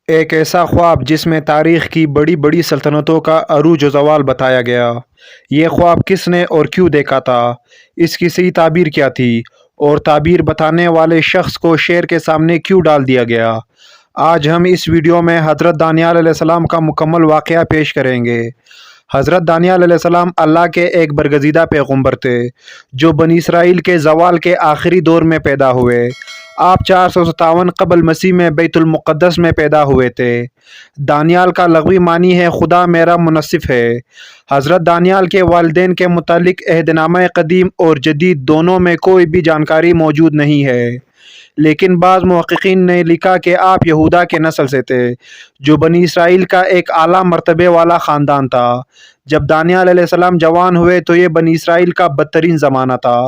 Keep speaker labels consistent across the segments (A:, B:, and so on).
A: ایک ایسا خواب جس میں تاریخ کی بڑی بڑی سلطنتوں کا عروج و زوال بتایا گیا۔ یہ خواب کس نے اور کیوں دیکھا تھا؟ اس کی صحیح تعبیر کیا تھی؟ اور تعبیر بتانے والے شخص کو شیر کے سامنے کیوں ڈال دیا گیا؟ آج ہم اس ویڈیو میں حضرت دانیال علیہ السلام کا مکمل واقعہ پیش کریں گے۔ حضرت دانیال علیہ السلام اللہ کے ایک برگزیدہ پیغمبر تھے جو بنی اسرائیل کے زوال کے آخری دور میں پیدا ہوئے۔ آپ 457 قبل مسیح میں بیت المقدس میں پیدا ہوئے تھے۔ دانیال کا لغوی معنی ہے خدا میرا منصف ہے۔ حضرت دانیال کے والدین کے متعلق عہد نامہ قدیم اور جدید دونوں میں کوئی بھی جانکاری موجود نہیں ہے، لیکن بعض محققین نے لکھا کہ آپ یہودا کے نسل سے تھے، جو بنی اسرائیل کا ایک اعلیٰ مرتبے والا خاندان تھا۔ جب دانیال علیہ السلام جوان ہوئے تو یہ بنی اسرائیل کا بدترین زمانہ تھا۔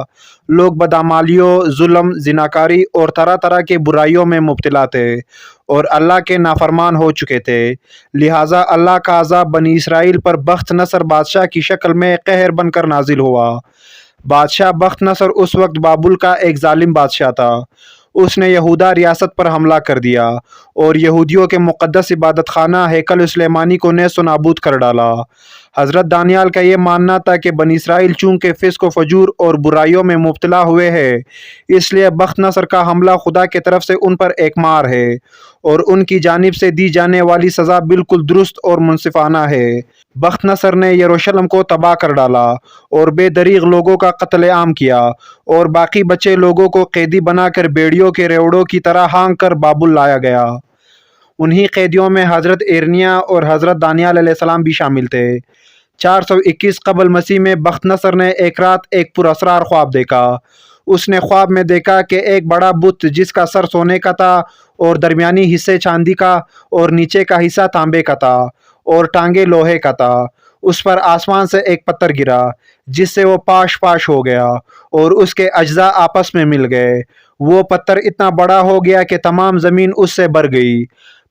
A: لوگ بدعمالیوں، ظلم، زناکاری اور طرح طرح کے برائیوں میں مبتلا تھے اور اللہ کے نافرمان ہو چکے تھے۔ لہٰذا اللہ کا عذاب بنی اسرائیل پر بخت نصر بادشاہ کی شکل میں قہر بن کر نازل ہوا۔ بادشاہ بخت نصر اس وقت بابل کا ایک ظالم بادشاہ تھا۔ اس نے یہودا ریاست پر حملہ کر دیا اور یہودیوں کے مقدس عبادت خانہ ہیکل سلیمانی کو نیست و نابود کر ڈالا۔ حضرت دانیال کا یہ ماننا تھا کہ بنی اسرائیل چونکہ فسق و فجور اور برائیوں میں مبتلا ہوئے ہیں، اس لیے بخت نصر کا حملہ خدا کی طرف سے ان پر ایک مار ہے اور ان کی جانب سے دی جانے والی سزا بالکل درست اور منصفانہ ہے۔ بخت نصر نے یروشلم کو تباہ کر ڈالا اور بے دریغ لوگوں کا قتل عام کیا اور باقی بچے لوگوں کو قیدی بنا کر بیڑیوں کے ریوڑوں کی طرح ہانک کر بابل لایا گیا۔ انہی قیدیوں میں حضرت ایرمیا اور حضرت دانیال علیہ السلام بھی شامل تھے۔ 421 قبل مسیح میں بخت نصر نے ایک رات ایک پراسرار خواب دیکھا۔ اس نے خواب میں دیکھا کہ ایک بڑا بت جس کا سر سونے کا تھا اور درمیانی حصے چاندی کا اور نیچے کا حصہ تانبے کا تھا اور ٹانگیں لوہے کا تھا، اس پر آسمان سے ایک پتھر گرا جس سے وہ پاش پاش ہو گیا اور اس کے اجزاء آپس میں مل گئے۔ وہ پتھر اتنا بڑا ہو گیا کہ تمام زمین اس سے بھر گئی۔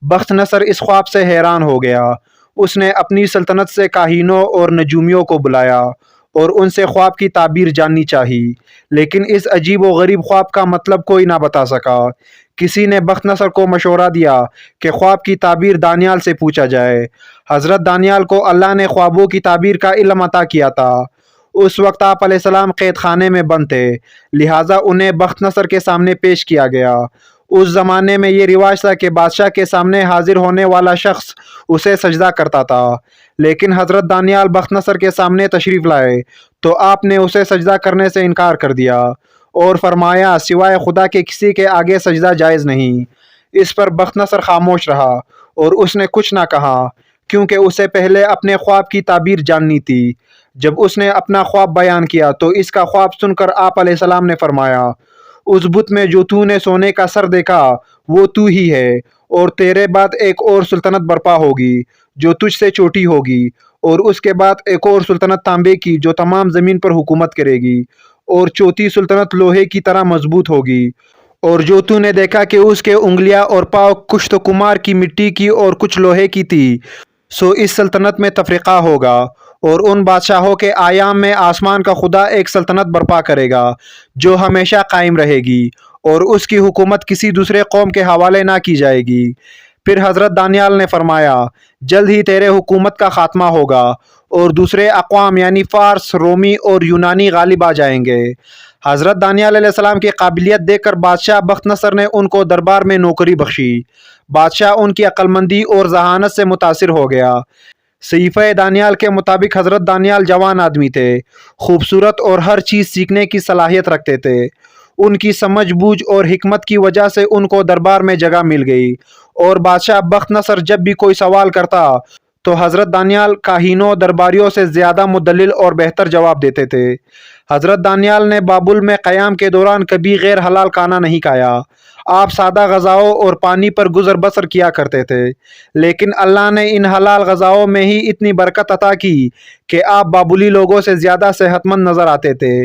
A: بخت نصر اس خواب سے حیران ہو گیا۔ اس نے اپنی سلطنت سے کاہنوں اور نجومیوں کو بلایا اور ان سے خواب کی تعبیر جاننی چاہی، لیکن اس عجیب و غریب خواب کا مطلب کوئی نہ بتا سکا۔ کسی نے بخت نصر کو مشورہ دیا کہ خواب کی تعبیر دانیال سے پوچھا جائے۔ حضرت دانیال کو اللہ نے خوابوں کی تعبیر کا علم عطا کیا تھا۔ اس وقت آپ علیہ السلام قید خانے میں بند تھے، لہٰذا انہیں بخت نصر کے سامنے پیش کیا گیا۔ اس زمانے میں یہ رواج تھا کہ بادشاہ کے سامنے حاضر ہونے والا شخص اسے سجدہ کرتا تھا، لیکن حضرت دانیال بخت نصر کے سامنے تشریف لائے تو آپ نے اسے سجدہ کرنے سے انکار کر دیا اور فرمایا سوائے خدا کے کسی کے آگے سجدہ جائز نہیں۔ اس پر بخت نصر خاموش رہا اور اس نے کچھ نہ کہا، کیونکہ اسے پہلے اپنے خواب کی تعبیر جاننی تھی۔ جب اس نے اپنا خواب بیان کیا تو اس کا خواب سن کر آپ علیہ السلام نے فرمایا، اس بت میں جو تو نے سونے کا سر دیکھا وہ تو ہی ہے، اور تیرے بعد ایک اور سلطنت برپا ہوگی جو تجھ سے چھوٹی ہوگی، اور اس کے بعد ایک اور سلطنت تانبے کی جو تمام زمین پر حکومت کرے گی، اور چوتھی سلطنت لوہے کی طرح مضبوط ہوگی، اور جو تو نے دیکھا کہ اس کے انگلیاں اور پاؤں کچھ تو کمار کی مٹی کی اور کچھ لوہے کی تھی، سو اس سلطنت میں تفرقہ ہوگا، اور ان بادشاہوں کے ایام میں آسمان کا خدا ایک سلطنت برپا کرے گا جو ہمیشہ قائم رہے گی، اور اس کی حکومت کسی دوسرے قوم کے حوالے نہ کی جائے گی۔ پھر حضرت دانیال نے فرمایا، جلد ہی تیرے حکومت کا خاتمہ ہوگا اور دوسرے اقوام یعنی فارس، رومی اور یونانی غالب آ جائیں گے۔ حضرت دانیال علیہ السلام کی قابلیت دیکھ کر بادشاہ بخت نصر نے ان کو دربار میں نوکری بخشی۔ بادشاہ ان کی عقل مندی اور ذہانت سے متاثر ہو گیا۔ صحیفہ دانیال کے مطابق حضرت دانیال جوان آدمی تھے، خوبصورت اور ہر چیز سیکھنے کی صلاحیت رکھتے تھے۔ ان کی سمجھ بوجھ اور حکمت کی وجہ سے ان کو دربار میں جگہ مل گئی، اور بادشاہ بخت نصر جب بھی کوئی سوال کرتا تو حضرت دانیال کاہنوں درباریوں سے زیادہ مدلل اور بہتر جواب دیتے تھے۔ حضرت دانیال نے بابل میں قیام کے دوران کبھی غیر حلال کھانا نہیں کھایا۔ آپ سادہ غذاؤں اور پانی پر گزر بسر کیا کرتے تھے، لیکن اللہ نے ان حلال غذاؤں میں ہی اتنی برکت عطا کی کہ آپ بابلی لوگوں سے زیادہ صحت مند نظر آتے تھے۔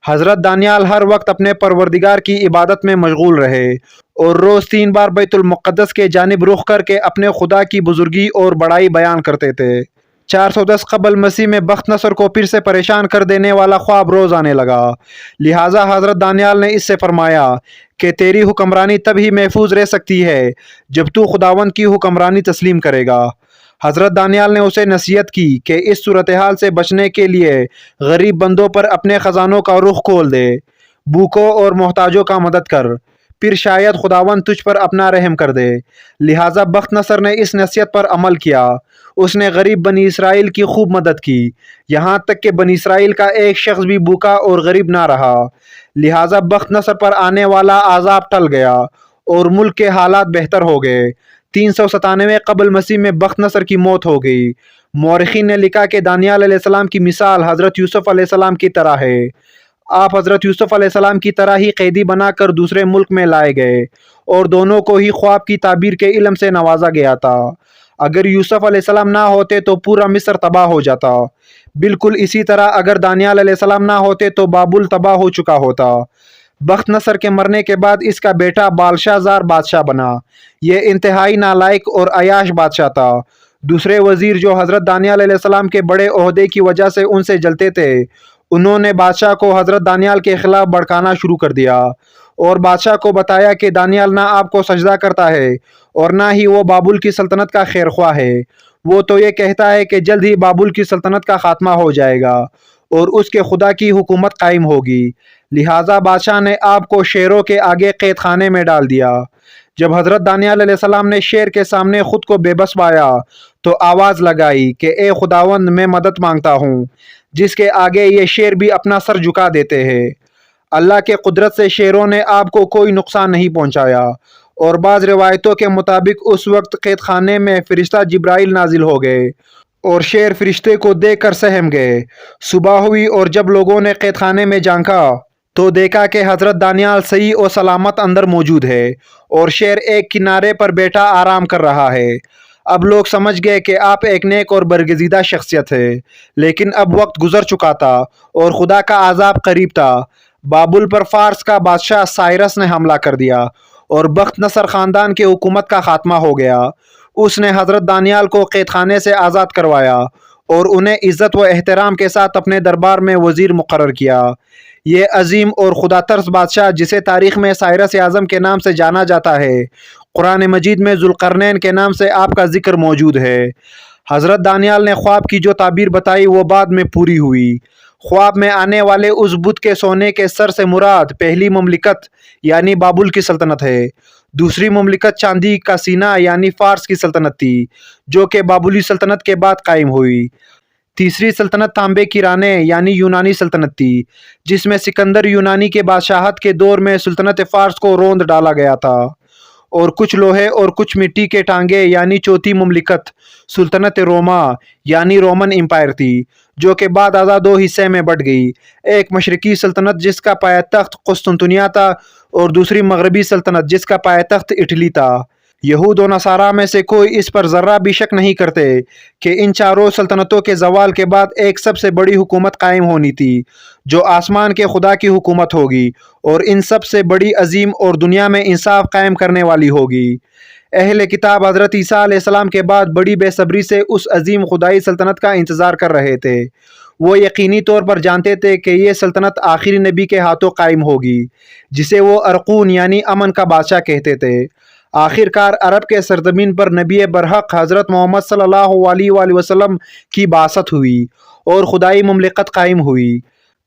A: حضرت دانیال ہر وقت اپنے پروردگار کی عبادت میں مشغول رہے اور روز 3 بار بیت المقدس کے جانب رخ کر کے اپنے خدا کی بزرگی اور بڑائی بیان کرتے تھے۔ 410 قبل مسیح میں بخت نصر کو پھر سے پریشان کر دینے والا خواب روز آنے لگا، لہٰذا حضرت دانیال نے اس سے فرمایا کہ تیری حکمرانی تب ہی محفوظ رہ سکتی ہے جب تو خداوند کی حکمرانی تسلیم کرے گا۔ حضرت دانیال نے اسے نصیحت کی کہ اس صورتحال سے بچنے کے لیے غریب بندوں پر اپنے خزانوں کا رخ کھول دے، بھوکوں اور محتاجوں کا مدد کر، پھر شاید خداوند تجھ پر اپنا رحم کر دے۔ لہٰذا بخت نصر نے اس نصیحت پر عمل کیا، اس نے غریب بنی اسرائیل کی خوب مدد کی، یہاں تک کہ بنی اسرائیل کا ایک شخص بھی بھوکا اور غریب نہ رہا۔ لہٰذا بخت نصر پر آنے والا عذاب ٹل گیا اور ملک کے حالات بہتر ہو گئے۔ 397 قبل مسیح میں بخت نصر کی موت ہو گئی۔ مورخین نے لکھا کہ دانیال علیہ السلام کی مثال حضرت یوسف علیہ السلام کی طرح ہے۔ آپ حضرت یوسف علیہ السلام کی طرح ہی قیدی بنا کر دوسرے ملک میں لائے گئے اور دونوں کو ہی خواب کی تعبیر کے علم سے نوازا گیا تھا۔ اگر یوسف علیہ السلام نہ ہوتے تو پورا مصر تباہ ہو جاتا۔ بالکل اسی طرح اگر دانیال علیہ السلام نہ ہوتے تو بابل تباہ ہو چکا ہوتا۔ بخت نصر کے مرنے کے بعد اس کا بیٹا بالشازار بادشاہ بنا۔ یہ انتہائی نالائق اور عیاش بادشاہ تھا۔ دوسرے وزیر جو حضرت دانیال علیہ السلام کے بڑے عہدے کی وجہ سے ان سے جلتے تھے، انہوں نے بادشاہ کو حضرت دانیال کے خلاف بھڑکانا شروع کر دیا اور بادشاہ کو بتایا کہ دانیال نہ آپ کو سجدہ کرتا ہے اور نہ ہی وہ بابل کی سلطنت کا خیر خواہ ہے۔ وہ تو یہ کہتا ہے کہ جلد ہی بابل کی سلطنت کا خاتمہ ہو جائے گا اور اس کے خدا کی حکومت قائم ہوگی۔ لہٰذا بادشاہ نے آپ کو شیروں کے آگے قید خانے میں ڈال دیا۔ جب حضرت دانیال علیہ السلام نے شیر کے سامنے خود کو بے بس پایا تو آواز لگائی کہ اے خداوند، میں مدد مانگتا ہوں، جس کے آگے یہ شیر بھی اپنا سر جھکا دیتے ہیں۔ اللہ کے قدرت سے شیروں نے آپ کو کوئی نقصان نہیں پہنچایا، اور بعض روایتوں کے مطابق اس وقت قید خانے میں فرشتہ جبرائیل نازل ہو گئے اور شیر فرشتے کو دیکھ کر سہم گئے۔ صبح ہوئی اور جب لوگوں نے قید خانے میں جھانکا تو دیکھا کہ حضرت دانیال صحیح اور سلامت اندر موجود ہے اور شیر ایک کنارے پر بیٹھا آرام کر رہا ہے۔ اب لوگ سمجھ گئے کہ آپ ایک نیک اور برگزیدہ شخصیت ہے، لیکن اب وقت گزر چکا تھا اور خدا کا عذاب قریب تھا۔ بابل پر فارس کا بادشاہ سائرس نے حملہ کر دیا اور بخت نصر خاندان کے حکومت کا خاتمہ ہو گیا۔ اس نے حضرت دانیال کو قید خانے سے آزاد کروایا اور انہیں عزت و احترام کے ساتھ اپنے دربار میں وزیر مقرر کیا۔ یہ عظیم اور خدا ترس بادشاہ، جسے تاریخ میں سائرس اعظم کے نام سے جانا جاتا ہے، قرآن مجید میں ذوالقرنین کے نام سے آپ کا ذکر موجود ہے۔ حضرت دانیال نے خواب کی جو تعبیر بتائی وہ بعد میں پوری ہوئی۔ خواب میں آنے والے اس بت کے سونے کے سر سے مراد پہلی مملکت یعنی بابل کی سلطنت ہے۔ دوسری مملکت چاندی کا سینہ یعنی فارس کی سلطنت تھی، جو کہ بابلی سلطنت کے بعد قائم ہوئی۔ تیسری سلطنت تانبے کی رانے یعنی یونانی سلطنت تھی، جس میں سکندر یونانی کے بادشاہت کے دور میں سلطنت فارس کو روند ڈالا گیا تھا، اور کچھ لوہے اور کچھ مٹی کے ٹانگے یعنی چوتھی مملکت سلطنت روما یعنی رومن امپائر تھی، جو کہ بعد ازاں دو حصے میں بٹ گئی، ایک مشرقی سلطنت جس کا پایہ تخت قسطنطنیہ تھا اور دوسری مغربی سلطنت جس کا پایہ تخت اٹلی تھا۔ یہود و نصارہ میں سے کوئی اس پر ذرہ بھی شک نہیں کرتے کہ ان چاروں سلطنتوں کے زوال کے بعد ایک سب سے بڑی حکومت قائم ہونی تھی، جو آسمان کے خدا کی حکومت ہوگی اور ان سب سے بڑی عظیم اور دنیا میں انصاف قائم کرنے والی ہوگی۔ اہل کتاب حضرت عیسیٰ علیہ السلام کے بعد بڑی بے صبری سے اس عظیم خدائی سلطنت کا انتظار کر رہے تھے۔ وہ یقینی طور پر جانتے تھے کہ یہ سلطنت آخری نبی کے ہاتھوں قائم ہوگی، جسے وہ ارقون یعنی امن کا بادشاہ کہتے تھے۔ آخر کار عرب کے سرزمین پر نبی برحق حضرت محمد صلی اللہ علیہ وآلہ وسلم کی بعثت ہوئی اور خدائی مملکت قائم ہوئی۔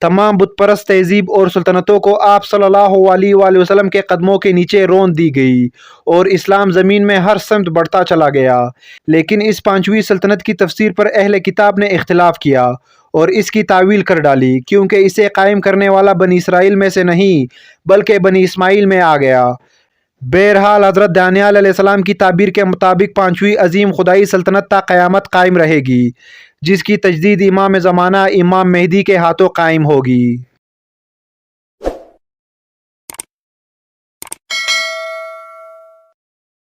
A: تمام بت پرست تہذیب اور سلطنتوں کو آپ صلی اللہ علیہ وآلہ وسلم کے قدموں کے نیچے رون دی گئی اور اسلام زمین میں ہر سمت بڑھتا چلا گیا۔ لیکن اس پانچویں سلطنت کی تفسیر پر اہل کتاب نے اختلاف کیا اور اس کی تعویل کر ڈالی، کیونکہ اسے قائم کرنے والا بنی اسرائیل میں سے نہیں بلکہ بنی اسماعیل میں آ گیا۔ بہرحال حضرت دانیال علیہ السلام کی تعبیر کے مطابق پانچویں عظیم خدائی سلطنت تا قیامت قائم رہے گی، جس کی تجدید امام زمانہ امام مہدی کے ہاتھوں قائم ہوگی۔